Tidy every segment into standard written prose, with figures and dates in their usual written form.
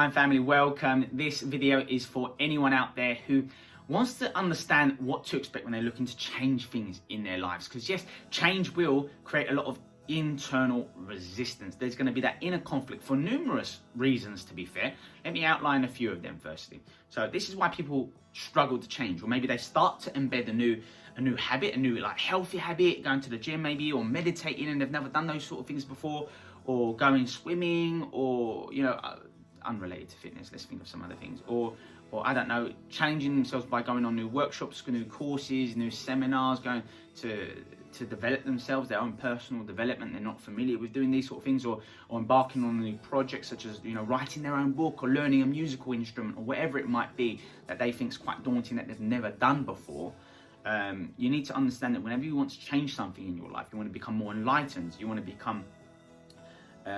Divine family, welcome. This video is for anyone out there who wants to understand what to expect when they're looking to change things in their lives. Because yes, change will create a lot of internal resistance. There's going to be that inner conflict for numerous reasons, to be fair. Let me outline a few of them firstly. So this is why people struggle to change, or maybe they start to embed a new habit, a new like healthy habit, going to the gym maybe, or meditating, and they've never done those sort of things before, or going swimming, or unrelated to fitness, let's think of some other things, or I don't know, challenging themselves by going on new workshops, new courses, new seminars, going to develop themselves, their own personal development. They're not familiar with doing these sort of things, or embarking on new projects such as writing their own book, or learning a musical instrument, or whatever it might be that they think is quite daunting, that they've never done before. You need to understand that whenever you want to change something in your life, you want to become more enlightened, you want to become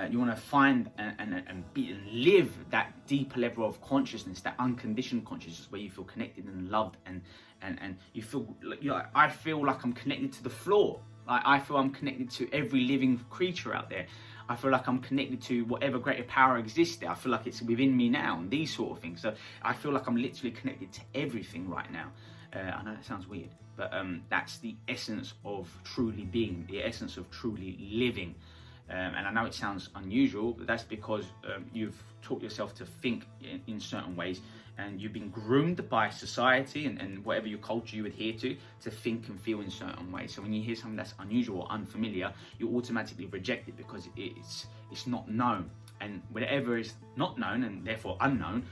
you want to find and live that deeper level of consciousness, that unconditioned consciousness, where you feel connected and loved, and you feel like, I feel like I'm connected to the floor. Like I feel I'm connected to every living creature out there. I feel like I'm connected to whatever greater power exists there. I feel like it's within me now, and these sort of things. So I feel like I'm literally connected to everything right now. I know that sounds weird, but that's the essence of truly being, the essence of truly living. And I know it sounds unusual, but that's because you've taught yourself to think in certain ways, and you've been groomed by society and whatever your culture you adhere to think and feel in certain ways. So when you hear something that's unusual or unfamiliar, you automatically reject it because it's not known. And whatever is not known and therefore unknown,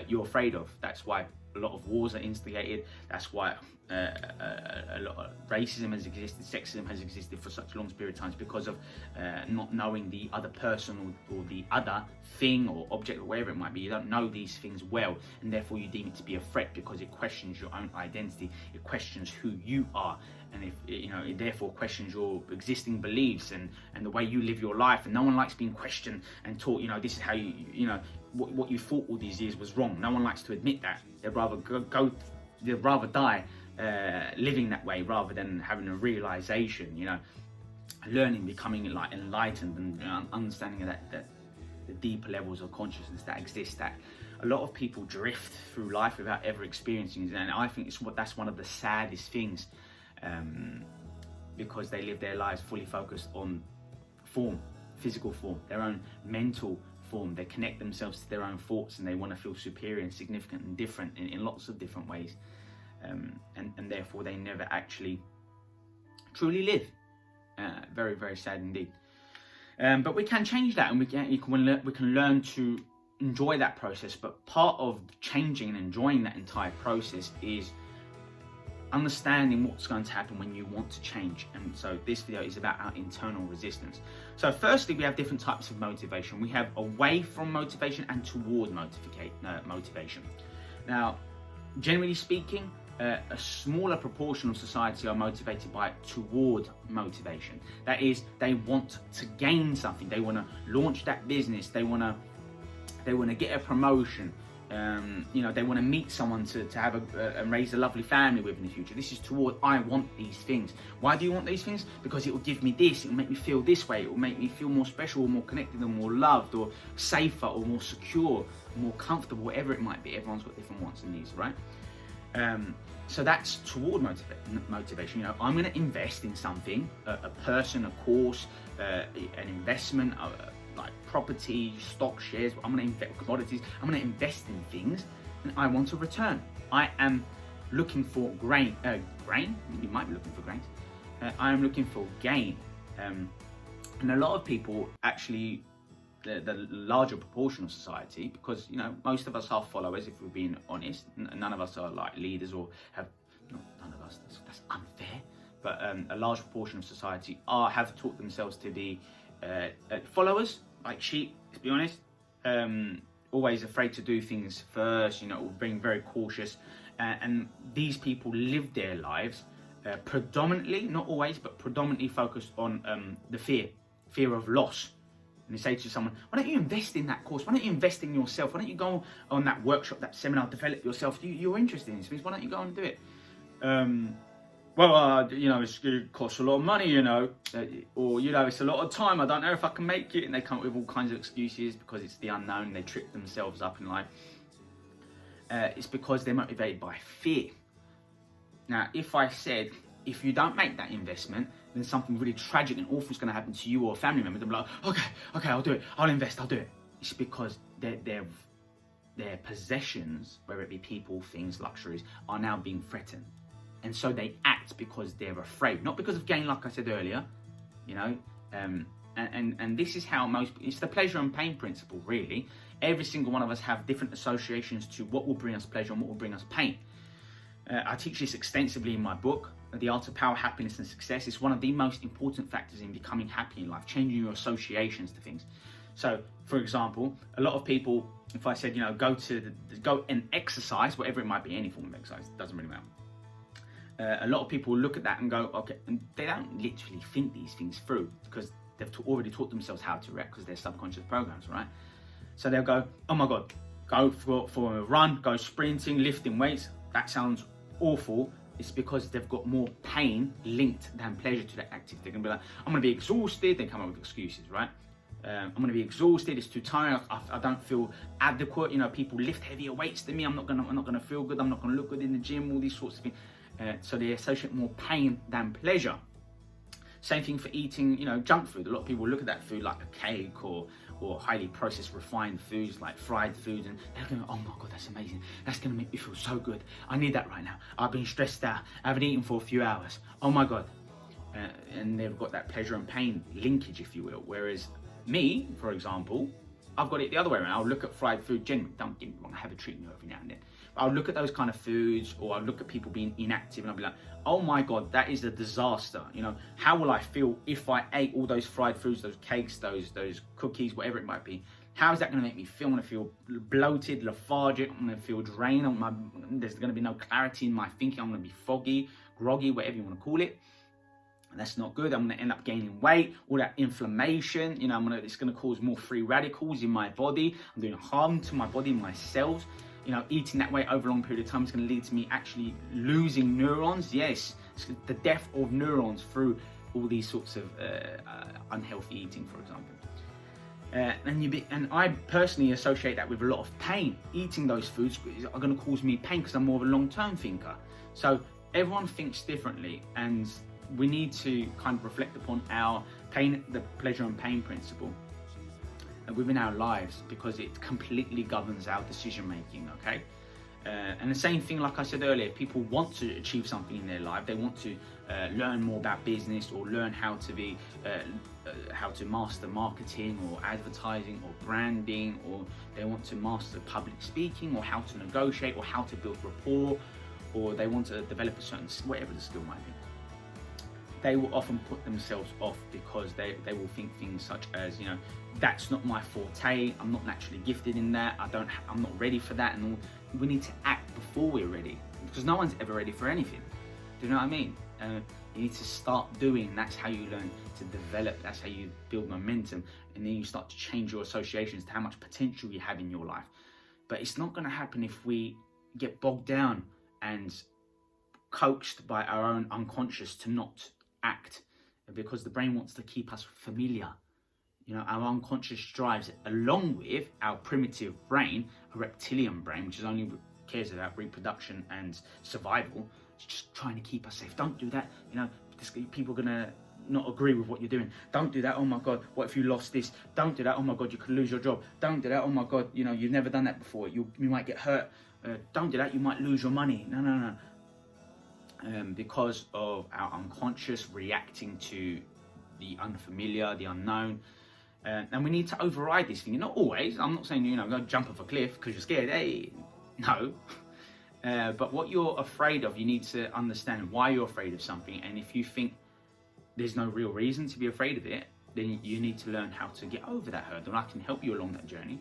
you're afraid of. That's why a lot of wars are instigated. That's why a lot of racism has existed, sexism has existed for such a long period of time, because of not knowing the other person or the other thing or object or whatever it might be. You don't know these things well, and therefore you deem it to be a threat because it questions your own identity. It questions who you are, and if it therefore questions your existing beliefs and the way you live your life. And no one likes being questioned and taught, this is how what you thought all these years was wrong. No one likes to admit that. They'd rather die living that way rather than having a realization, learning, becoming like enlightened, and understanding that the deeper levels of consciousness that exist, that a lot of people drift through life without ever experiencing it. And I think that's one of the saddest things, because they live their lives fully focused on form, physical form, their own mental form. They connect themselves to their own thoughts, and they want to feel superior and significant and different in lots of different ways, and therefore they never actually truly live. Very, very sad indeed. But we can change that, and we can learn to enjoy that process. But part of changing and enjoying that entire process is understanding what's going to happen when you want to change. And so this video is about our internal resistance. So firstly, we have different types of motivation. We have away from motivation and toward motivation. Now, generally speaking, a smaller proportion of society are motivated by toward motivation. That is, they want to gain something. They want to launch that business. They want to get a promotion. They want to meet someone to have and raise a lovely family with in the future. This is toward, I want these things. Why do you want these things? Because it will give me this, it will make me feel this way, it will make me feel more special, or more connected, or more loved, or safer, or more secure, more comfortable, whatever it might be. Everyone's got different wants and needs, right? So that's toward motivation. I'm going to invest in something, a person, a course, an investment, like property, stock, shares. I'm going to invest commodities. I'm going to invest in things, and I want a return. I am looking for grain. You might be looking for grains. I am looking for gain. And a lot of people actually, the larger proportion of society, because most of us are followers, if we're being honest. None of us are like leaders, or have none of us. That's unfair. But a large proportion of society have taught themselves to be followers, like sheep, to be honest. Always afraid to do things first, being very cautious. And these people live their lives predominantly, not always, but predominantly focused on the fear of loss. And they say to someone, why don't you invest in that course? Why don't you invest in yourself? Why don't you go on that workshop, that seminar, develop yourself? You're interested in these things. Why don't you go and do it? well, it costs a lot of money, or, it's a lot of time. I don't know if I can make it. And they come up with all kinds of excuses because it's the unknown. They trip themselves up in life. It's because they're motivated by fear. Now, if I said, if you don't make that investment, then something really tragic and awful is going to happen to you or a family member, they'll be like, okay, I'll do it. I'll invest, I'll do it. It's because their possessions, whether it be people, things, luxuries, are now being threatened. And so they act because they're afraid, not because of gain, like I said earlier, and this is how it's the pleasure and pain principle, really. Every single one of us have different associations to what will bring us pleasure and what will bring us pain. I teach this extensively in my book, The Art of Power, Happiness and Success. It's one of the most important factors in becoming happy in life, changing your associations to things. So, for example, a lot of people, if I said, go and exercise, whatever it might be, any form of exercise, it doesn't really matter. A lot of people look at that and go, okay, and they don't literally think these things through because they've already taught themselves how to react because they're subconscious programs, right? So they'll go, oh my God, go for a run, go sprinting, lifting weights. That sounds awful. It's because they've got more pain linked than pleasure to that activity. They're gonna be like, I'm gonna be exhausted. They come up with excuses, right? I'm gonna be exhausted. It's too tired. I don't feel adequate. People lift heavier weights than me. I'm not gonna feel good. I'm not gonna look good in the gym. All these sorts of things. So they associate more pain than pleasure. Same thing for eating, junk food. A lot of people look at that food like a cake or highly processed, refined foods like fried foods, and they're going, oh my God, that's amazing. That's going to make me feel so good. I need that right now. I've been stressed out. I haven't eaten for a few hours. Oh my God. And they've got that pleasure and pain linkage, if you will. Whereas me, for example, I've got it the other way around. I'll look at fried food, generally, don't get me wrong, I have a treat meal every now and then. But I'll look at those kind of foods, or I'll look at people being inactive, and I'll be like, oh my God, that is a disaster. How will I feel if I ate all those fried foods, those cakes, those cookies, whatever it might be? How is that going to make me feel? I'm going to feel bloated, lethargic. I'm going to feel drained. There's going to be no clarity in my thinking. I'm going to be foggy, groggy, whatever you want to call it. And that's not good. I'm going to end up gaining weight, all that inflammation. It's going to cause more free radicals in my body. I'm doing harm to my body, my cells. Eating that way over a long period of time is going to lead to me actually losing neurons. Yes, it's the death of neurons through all these sorts of unhealthy eating, for example. And I personally associate that with a lot of pain. Eating those foods are going to cause me pain because I'm more of a long-term thinker. So everyone thinks differently, and we need to kind of reflect upon our pain, the pleasure and pain principle within our lives, because it completely governs our decision making, okay? And the same thing, like I said earlier, if people want to achieve something in their life, they want to learn more about business, or learn how to master marketing or advertising or branding, or they want to master public speaking, or how to negotiate, or how to build rapport, or they want to develop a certain, whatever the skill might be. They will often put themselves off because they will think things such as, that's not my forte, I'm not naturally gifted in that, I'm not ready for that, and all. We need to act before we're ready, because no one's ever ready for anything. Do you know what I mean? You need to start doing. That's how you learn to develop. That's how you build momentum, and then you start to change your associations to how much potential you have in your life. But it's not going to happen if we get bogged down and coaxed by our own unconscious to not act, because the brain wants to keep us familiar. Our unconscious drives, along with our primitive brain, a reptilian brain, which is only cares about reproduction and survival. It's just trying to keep us safe. Don't do that. People are gonna not agree with what you're doing. Don't do that. Oh my God, what if you lost this? Don't do that. Oh my God, you could lose your job. Don't do that. Oh my God, you've never done that before. You might get hurt. Don't do that. You might lose your money. No. Because of our unconscious reacting to the unfamiliar, the unknown. And we need to override this thing. Not always. I'm not saying, go jump off a cliff because you're scared. Hey, no. But what you're afraid of, you need to understand why you're afraid of something. And if you think there's no real reason to be afraid of it, then you need to learn how to get over that hurdle. And I can help you along that journey.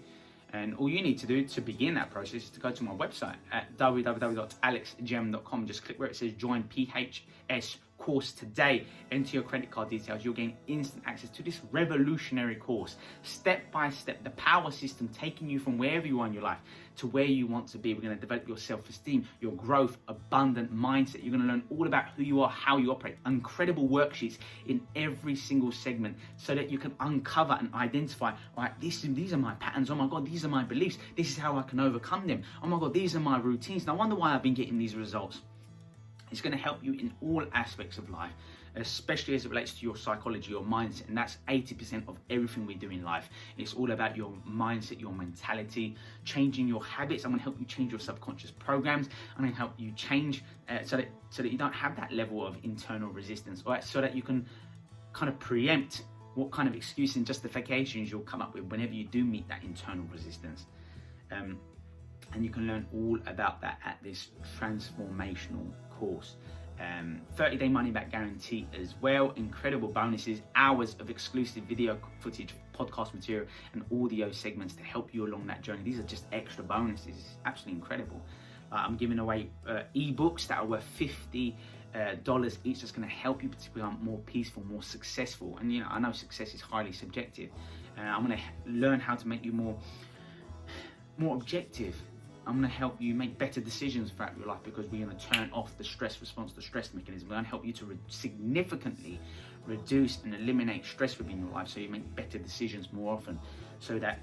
And all you need to do to begin that process is to go to my website at www.alexgem.com. Just click where it says join PHS course today, enter your credit card details, you'll gain instant access to this revolutionary course, step by step, the power system taking you from wherever you are in your life to where you want to be. We're going to develop your self-esteem, your growth, abundant mindset. You're going to learn all about who you are, how you operate, incredible worksheets in every single segment so that you can uncover and identify, all right, these are my patterns. Oh my God, these are my beliefs. This is how I can overcome them. Oh my God, these are my routines. And I wonder why I've been getting these results. It's going to help you in all aspects of life, especially as it relates to your psychology, your mindset, and that's 80% of everything we do in life. It's all about your mindset, your mentality, changing your habits. I'm going to help you change your subconscious programs. I'm going to help you change so that you don't have that level of internal resistance, right? So that you can kind of preempt what kind of excuses and justifications you'll come up with whenever you do meet that internal resistance. And you can learn all about that at this transformational course. 30-day money back guarantee as well, incredible bonuses, hours of exclusive video footage, podcast material and audio segments to help you along that journey. These are just extra bonuses. It's absolutely incredible. I'm giving away ebooks that are worth $50 each. That's going to help you to become more peaceful, more successful. And I know success is highly subjective. I'm going to learn how to make you more objective. I'm going to help you make better decisions throughout your life because we're going to turn off the stress response, the stress mechanism. We're going to help you to significantly reduce and eliminate stress within your life so you make better decisions more often, so that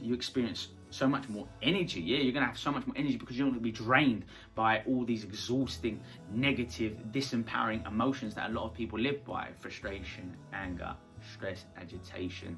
you experience so much more energy. Yeah, you're going to have so much more energy because you're not going to be drained by all these exhausting, negative, disempowering emotions that a lot of people live by: frustration, anger, stress, agitation,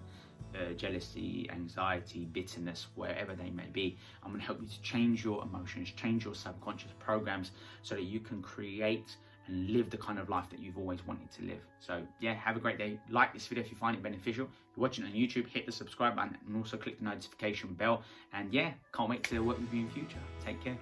jealousy, anxiety, bitterness, wherever they may be. I'm going to help you to change your emotions, change your subconscious programs so that you can create and live the kind of life that you've always wanted to live. So yeah, have a great day. Like this video if you find it beneficial. If you're watching on YouTube, hit the subscribe button and also click the notification bell. And yeah, can't wait to work with you in the future. Take care.